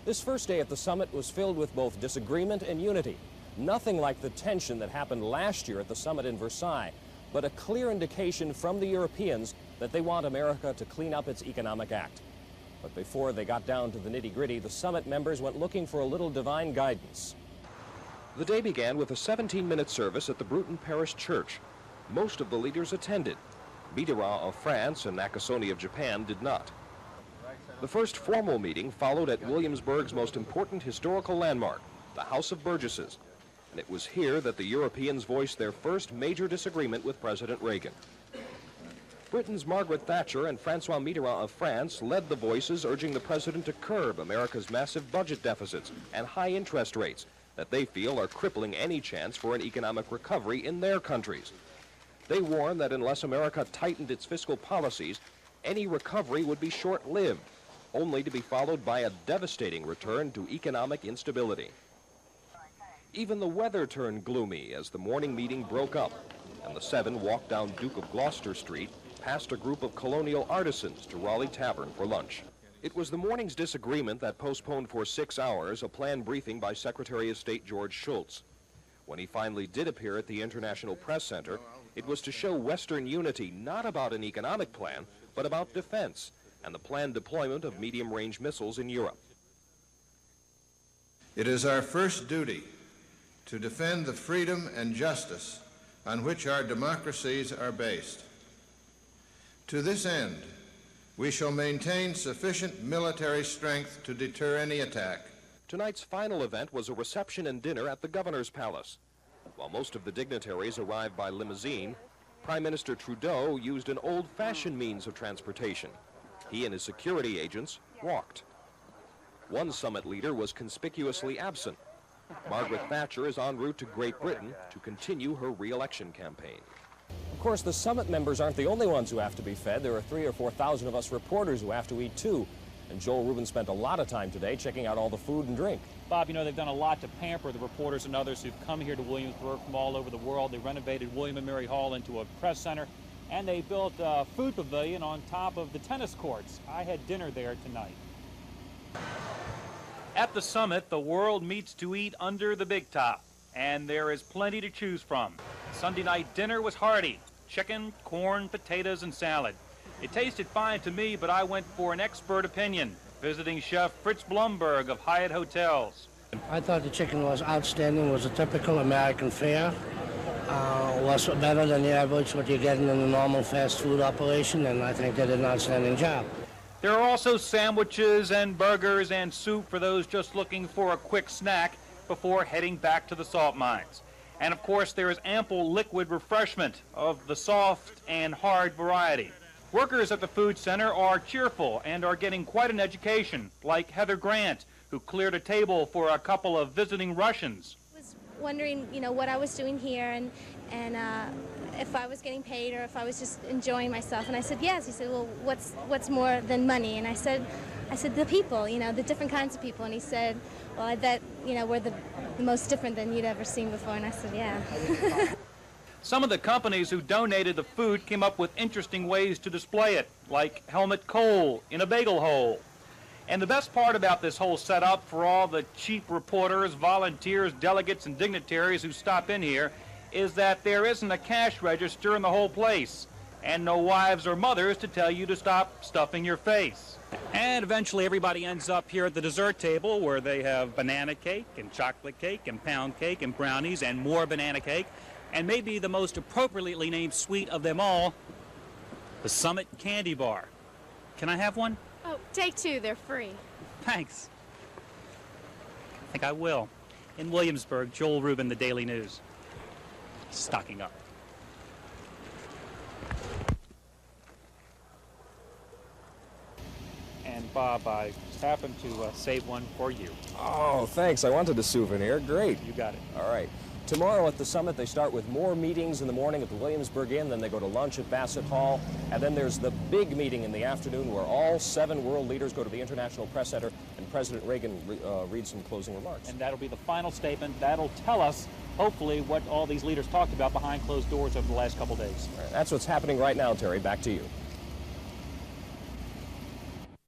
This first day at the summit was filled with both disagreement and unity. Nothing like the tension that happened last year at the summit in Versailles, but a clear indication from the Europeans that they want America to clean up its economic act. But before they got down to the nitty-gritty, the summit members went looking for a little divine guidance. The day began with a 17-minute service at the Bruton Parish Church. Most of the leaders attended. Mitterrand of France and Nakasone of Japan did not. The first formal meeting followed at Williamsburg's most important historical landmark, the House of Burgesses. And it was here that the Europeans voiced their first major disagreement with President Reagan. Britain's Margaret Thatcher and Francois Mitterrand of France led the voices urging the president to curb America's massive budget deficits and high interest rates that they feel are crippling any chance for an economic recovery in their countries. They warned that unless America tightened its fiscal policies, any recovery would be short-lived, only to be followed by a devastating return to economic instability. Even the weather turned gloomy as the morning meeting broke up, and the seven walked down Duke of Gloucester Street past a group of colonial artisans to Raleigh Tavern for lunch. It was the morning's disagreement that postponed for 6 hours a planned briefing by Secretary of State George Shultz. When he finally did appear at the International Press Center, it was to show Western unity not about an economic plan, but about defense and the planned deployment of medium-range missiles in Europe. It is our first duty to defend the freedom and justice on which our democracies are based. To this end, we shall maintain sufficient military strength to deter any attack. Tonight's final event was a reception and dinner at the Governor's Palace. While most of the dignitaries arrived by limousine, Prime Minister Trudeau used an old-fashioned means of transportation. He and his security agents walked. One summit leader was conspicuously absent. Margaret Thatcher is en route to Great Britain to continue her re-election campaign. Of course, the summit members aren't the only ones who have to be fed. There are 3,000 or 4,000 of us reporters who have to eat too. And Joel Rubin spent a lot of time today checking out all the food and drink. Bob, you know, they've done a lot to pamper the reporters and others who've come here to Williamsburg from all over the world. They renovated William & Mary Hall into a press center, and they built a food pavilion on top of the tennis courts. I had dinner there tonight. At the summit, the world meets to eat under the big top, and there is plenty to choose from. Sunday night dinner was hearty: chicken, corn, potatoes, and salad. It tasted fine to me, but I went for an expert opinion, visiting chef Fritz Blumberg of Hyatt Hotels. I thought the chicken was outstanding. It was a typical American fare. Was better than the average what you're getting in a normal fast food operation, and I think they did an outstanding job. There are also sandwiches and burgers and soup for those just looking for a quick snack before heading back to the salt mines. And of course, there is ample liquid refreshment of the soft and hard variety. Workers at the food center are cheerful and are getting quite an education, like Heather Grant, who cleared a table for a couple of visiting Russians. I was wondering, you know, what I was doing here and if I was getting paid or if I was just enjoying myself. And I said, yes. He said, well, what's more than money? And I said, the people, you know, the different kinds of people. And he said, well, I bet, you know, we're the most different than you'd ever seen before. And I said, yeah. Some of the companies who donated the food came up with interesting ways to display it, like helmet coal in a bagel hole. And the best part about this whole setup for all the cheap reporters, volunteers, delegates, and dignitaries who stop in here is that there isn't a cash register in the whole place, and no wives or mothers to tell you to stop stuffing your face. And eventually everybody ends up here at the dessert table, where they have banana cake and chocolate cake and pound cake and brownies and more banana cake, and maybe the most appropriately named sweet of them all, the Summit Candy Bar. Can I have one? Oh, take two. They're free. Thanks. I think I will. In Williamsburg, Joel Rubin, The Daily News. Stocking up. And Bob, I happened to save one for you. Oh, thanks. I wanted a souvenir. Great. You got it. All right. Tomorrow at the summit, they start with more meetings in the morning at the Williamsburg Inn, then they go to lunch at Bassett Hall, and then there's the big meeting in the afternoon where all 7 world leaders go to the International Press Center and President Reagan reads some closing remarks. And that'll be the final statement. That'll tell us, hopefully, what all these leaders talked about behind closed doors over the last couple days. All right, that's what's happening right now, Terry. Back to you.